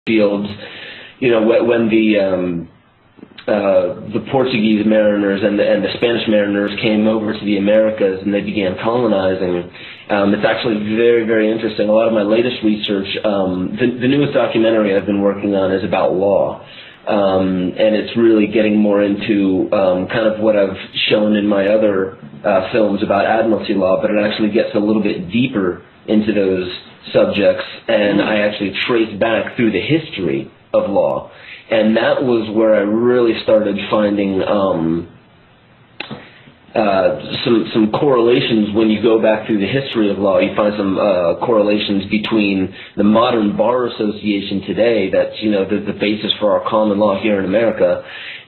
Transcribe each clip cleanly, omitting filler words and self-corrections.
fields, you know, when the Portuguese mariners and the Spanish mariners came over to the Americas and they began colonizing. It's actually very, very interesting. A lot of my latest research, the newest documentary I've been working on is about law. And it's really getting more into kind of what I've shown in my other films about admiralty law, but it actually gets a little bit deeper into those subjects, and I actually trace back through the history of law. And that was where I really started finding some correlations. When you go back through the history of law, you find some correlations between the modern bar association today, that's, you know, the basis for our common law here in America,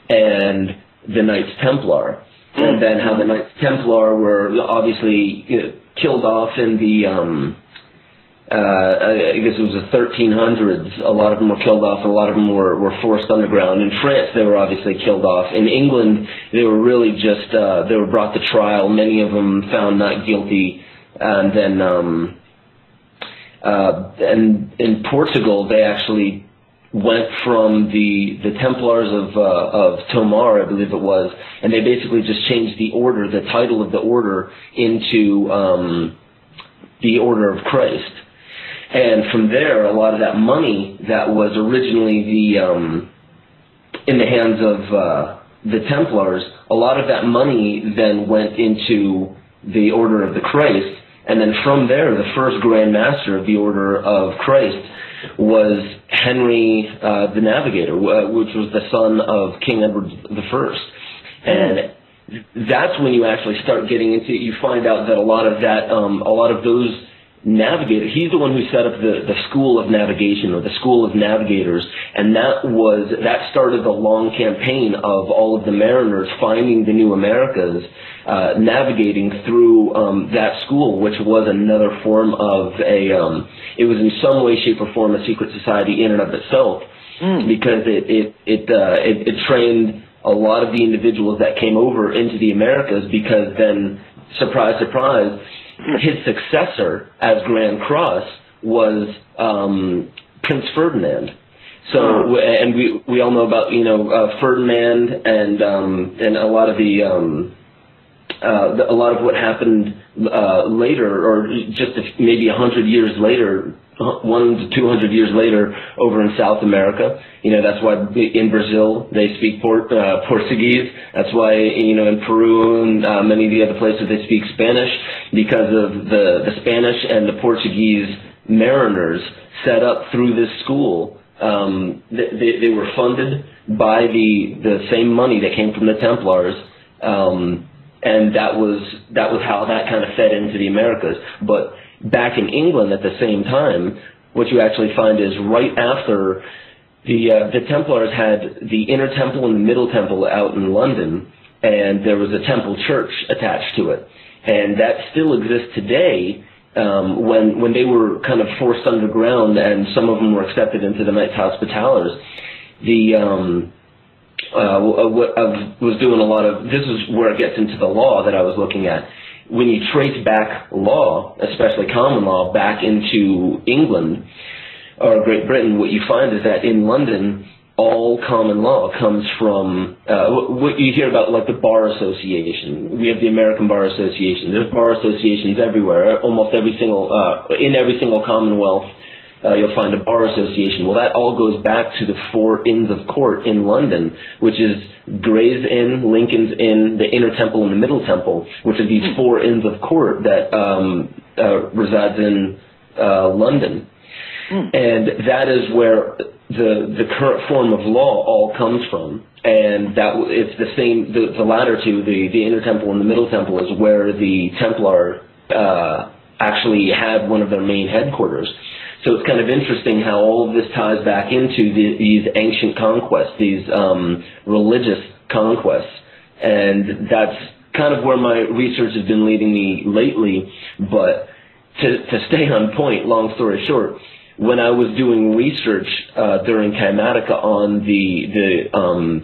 and the Knights Templar. And then how the Knights Templar were obviously, you know, killed off in the I guess it was the 1300s. A lot of them were killed off, and a lot of them were forced underground. In France, they were obviously killed off. In England, they were really just, they were brought to trial. Many of them found not guilty. And then, and in Portugal, they actually went from the Templars of Tomar, I believe it was, and they basically just changed the order, the title of the order, into the Order of Christ. And from there, a lot of that money that was originally in the hands of the Templars, a lot of that money then went into the Order of the Christ. And then from there, the first Grand Master of the Order of Christ was Henry the Navigator, which was the son of King Edward I. And that's when you actually start getting into it. You find out that a lot of those navigators, he's the one who set up the School of Navigation, or the School of Navigators, and that started the long campaign of all of the mariners finding the new Americas, navigating through that school, which was another form of it was in some way, shape, or form a secret society in and of itself, because it trained a lot of the individuals that came over into the Americas, because then, surprise, surprise, his successor as Grand Cross was Prince Ferdinand. So, and we all know about, you know, Ferdinand and a lot of a lot of what happened later, or just maybe 100 years later, 100 to 200 years later, over in South America. You know, that's why in Brazil they speak Portuguese. That's why, you know, in Peru and many of the other places they speak Spanish, because of the Spanish and the Portuguese mariners set up through this school. They were funded by the same money that came from the Templars, and that was how that kind of fed into the Americas. But back in England at the same time, what you actually find is right after the Templars had the Inner Temple and the Middle Temple out in London, and there was a Temple Church attached to it. And that still exists today. When they were kind of forced underground, and some of them were accepted into the Knights Hospitallers, what I was doing a lot of, this is where it gets into the law that I was looking at. When you trace back law, especially common law, back into England or Great Britain, what you find is that in London, all common law comes from what you hear about, like the Bar Association. We have the American Bar Association. There's bar associations everywhere. Almost every single in every single Commonwealth, you'll find a bar association. Well, that all goes back to the 4 Inns of Court in London, which is Gray's Inn, Lincoln's Inn, the Inner Temple, and the Middle Temple, which are these 4 Inns of Court that resides in London. And that is where the current form of law all comes from. And that it's the same, the latter two, the Inner Temple and the Middle Temple, is where the Templar actually had one of their main headquarters. So it's kind of interesting how all of this ties back into these ancient conquests, these religious conquests. And that's kind of where my research has been leading me lately. But to stay on point, long story short, when I was doing research during KYMATICA on the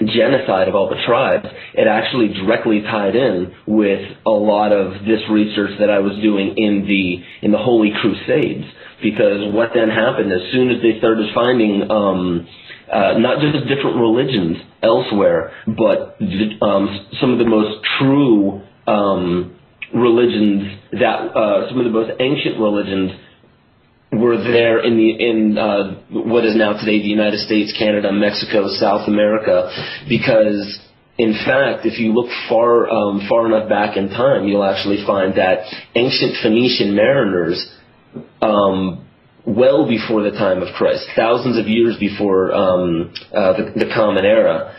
genocide of all the tribes, it actually directly tied in with a lot of this research that I was doing in the Holy Crusades. because what then happened, as soon as they started finding not just different religions elsewhere, but some of the most true religions that some of the most ancient religions were there in what is now today the United States, Canada, Mexico, South America, because in fact, if you look far enough back in time, you'll actually find that ancient Phoenician mariners, well before the time of Christ, thousands of years before the Common Era,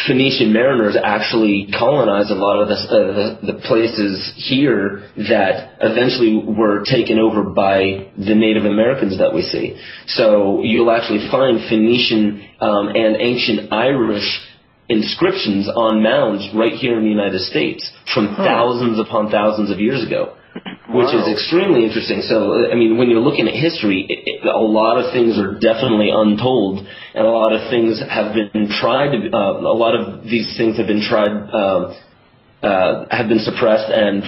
Phoenician mariners actually colonized a lot of the places here that eventually were taken over by the Native Americans that we see. So you'll actually find Phoenician and ancient Irish inscriptions on mounds right here in the United States from thousands upon thousands of years ago, which is extremely interesting. So, I mean, when you're looking at history, a lot of things are definitely untold, and a lot of things have been tried. A lot of these things have been tried, have been suppressed and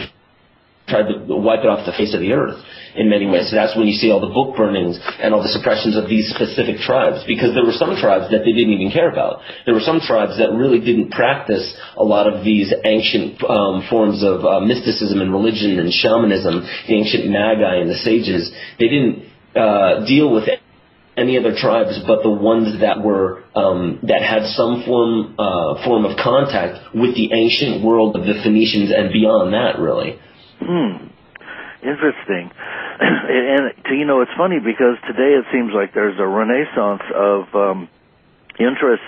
tried to wipe it off the face of the earth in many ways. So that's when you see all the book burnings and all the suppressions of these specific tribes, because there were some tribes that they didn't even care about. There were some tribes that really didn't practice a lot of these ancient forms of mysticism and religion and shamanism, the ancient Magi and the sages. They didn't deal with any other tribes but the ones that were that had some form of contact with the ancient world of the Phoenicians and beyond that, really. Interesting. And, you know, it's funny because today it seems like there's a renaissance of interest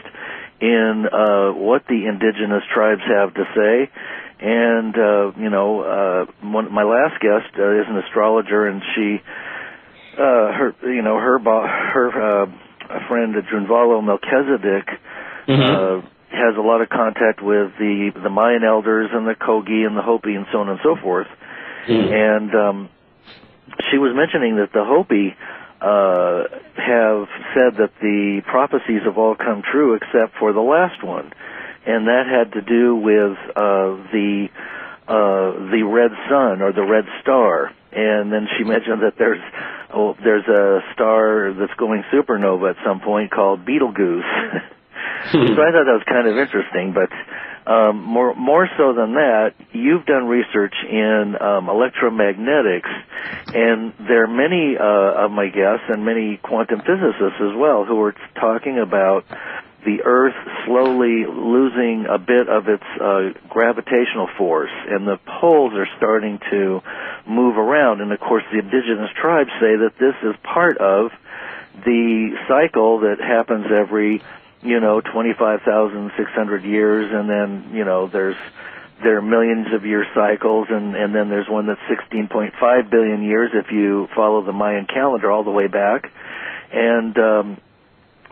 in what the indigenous tribes have to say. And, you know, my last guest is an astrologer, and she, her friend Junvalo Melchizedek, has a lot of contact with the Mayan elders and the Kogi and the Hopi and so on and so forth. And she was mentioning that the Hopi have said that the prophecies have all come true except for the last one, and that had to do with the red sun or the red star. And then she mentioned that there's a star that's going supernova at some point called Betelgeuse. So I thought that was kind of interesting, but more so than that, you've done research in electromagnetics, and there are many of my guests and many quantum physicists as well who are talking about the Earth slowly losing a bit of its gravitational force, and the poles are starting to move around. And of course, the indigenous tribes say that this is part of the cycle that happens every 25,600 years, and then, there are millions of year cycles, and then there's one that's 16.5 billion years if you follow the Mayan calendar all the way back. And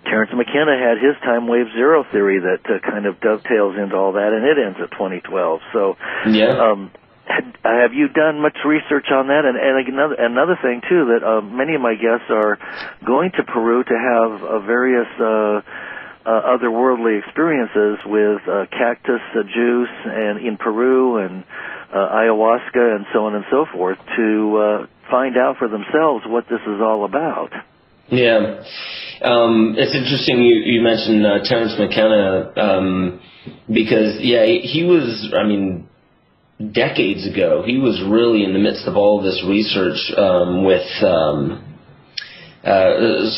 Terence McKenna had his time wave zero theory that kind of dovetails into all that, and it ends at 2012. So, have you done much research on that? And another thing, too, that many of my guests are going to Peru to have various otherworldly experiences with cactus juice and in Peru and ayahuasca and so on and so forth to find out for themselves what this is all about. Yeah. It's interesting you mentioned Terence McKenna because, he was, decades ago, he was really in the midst of all of this research with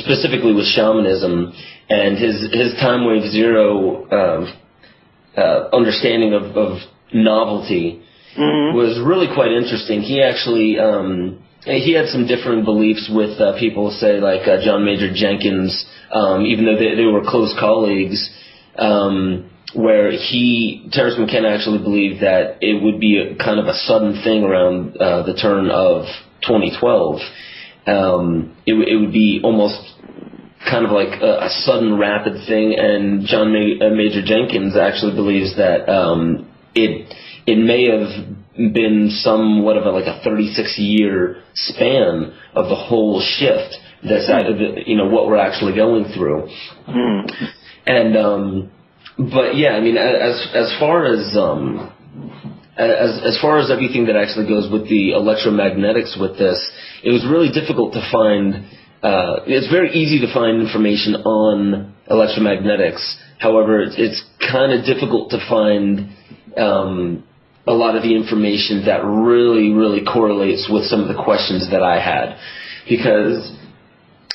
specifically with shamanism. And his time wave zero understanding of novelty was really quite interesting. He actually he had some different beliefs with people, say like John Major Jenkins, even though they were close colleagues, where Terence McKenna actually believed that it would be a kind of a sudden thing around the turn of 2012. It would be almost kind of like a sudden, rapid thing, and John Major Jenkins actually believes that it may have been somewhat of a 36-year span of the whole shift that's what we're actually going through. And but as far as as far as everything that actually goes with the electromagnetics with this, it was really difficult to find. It's very easy to find information on electromagnetics. However, it's kind of difficult to find a lot of the information that really correlates with some of the questions that I had, because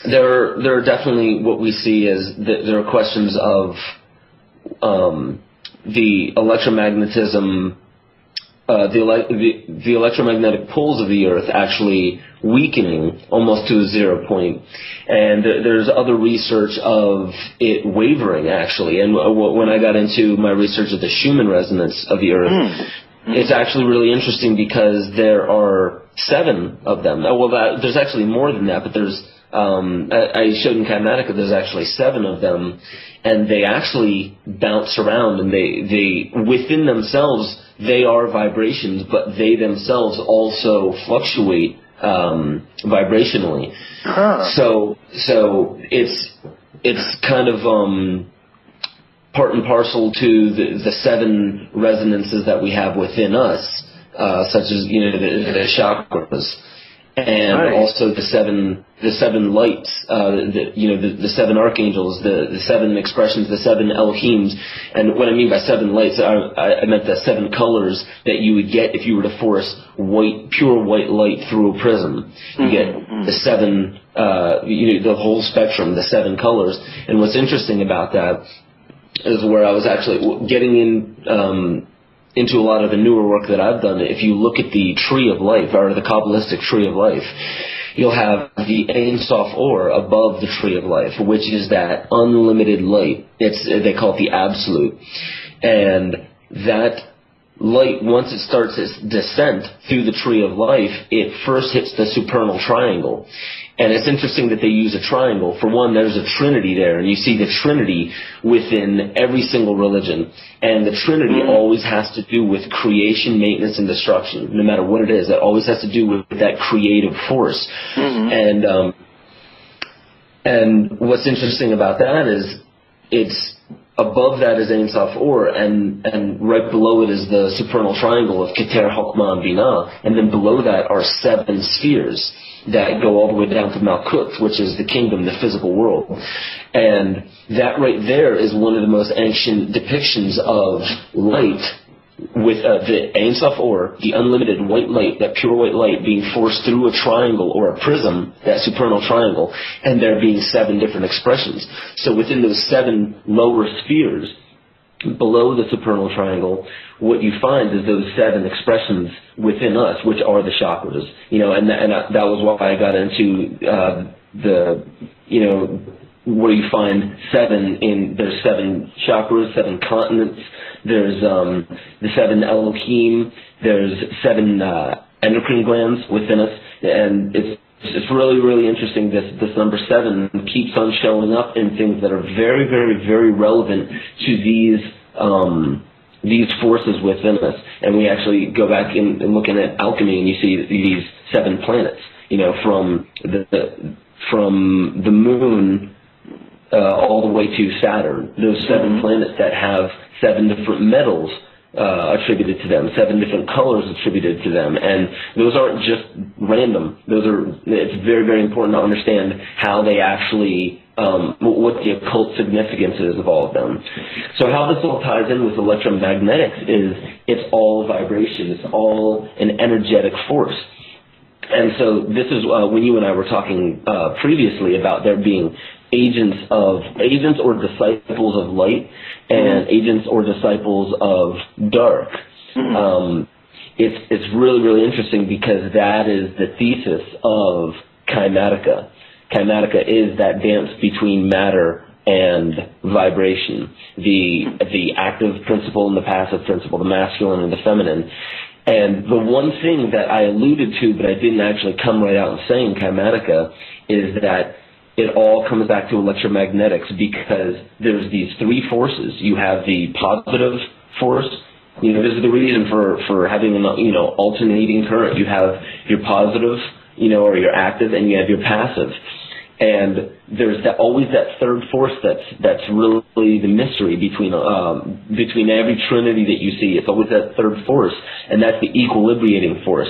there are definitely what we see is that there are questions of the electromagnetism, the electromagnetic poles of the Earth actually weakening almost to a 0 point, and there's other research of it wavering actually. And when I got into my research of the Schumann resonance of the Earth, it's actually really interesting because there are 7 of them. Well, there's actually more than that, but there's I showed in KYMATICA there's actually 7 of them, and they actually bounce around, and they within themselves they are vibrations, but they themselves also fluctuate vibrationally. So it's kind of part and parcel to the 7 resonances that we have within us, such as the chakras, and also the seven lights, the 7 archangels, the 7 expressions, the 7 Elohims. And what I mean by 7 lights, I meant the 7 colors that you would get if you were to force pure white light through a prism. You get the 7, the whole spectrum, the 7 colors. And what's interesting about that is where I was actually getting into a lot of the newer work that I've done. If you look at the tree of life, or the Kabbalistic tree of life, you'll have the Ein Sof Or above the tree of life, which is that unlimited light. They call it the absolute. And that light, once it starts its descent through the tree of life, it first hits the supernal triangle. And it's interesting that they use a triangle. For one, there's a trinity there, and you see the trinity within every single religion. And the trinity always has to do with creation, maintenance, and destruction. No matter what it is, it always has to do with that creative force. And what's interesting about that is it's above that is Ein Sof Or, and right below it is the supernal triangle of Keter, Chokmah, and Binah, and then below that are 7 spheres that go all the way down to Malkut, which is the kingdom, the physical world. And that right there is one of the most ancient depictions of light, with the Ein Sof Or, the unlimited white light, that pure white light being forced through a triangle or a prism, that supernal triangle, and there being 7 different expressions. So within those 7 lower spheres, below the supernal triangle, what you find is those 7 expressions within us, which are the chakras. And that was why I got into where you find 7 there's 7 chakras, 7 continents. There's the 7 Elohim. There's 7 endocrine glands within us, and it's really interesting. This number 7 keeps on showing up in things that are very relevant to these forces within us. And we actually go back and looking at alchemy, and you see these 7 planets. From the moon all the way to Saturn. Those 7 planets that have 7 different metals attributed to them, 7 different colors attributed to them, and those aren't just random. It's very important to understand how they actually, what the occult significance is of all of them. So how this all ties in with electromagnetics is it's all vibration, it's all an energetic force. And so this is when you and I were talking previously about there being agents or disciples of light and agents or disciples of dark. It's really interesting because that is the thesis of KYMATICA. KYMATICA is that dance between matter and vibration, the active principle and the passive principle, the masculine and the feminine. And the one thing that I alluded to, but I didn't actually come right out and say in KYMATICA, is that it all comes back to electromagnetics, because there's these 3 forces. You have the positive force. This is the reason for having an alternating current. You have your positive, or your active, and you have your passive. And there's always that third force that's really the mystery between every trinity that you see. It's always that third force, and that's the equilibrating force.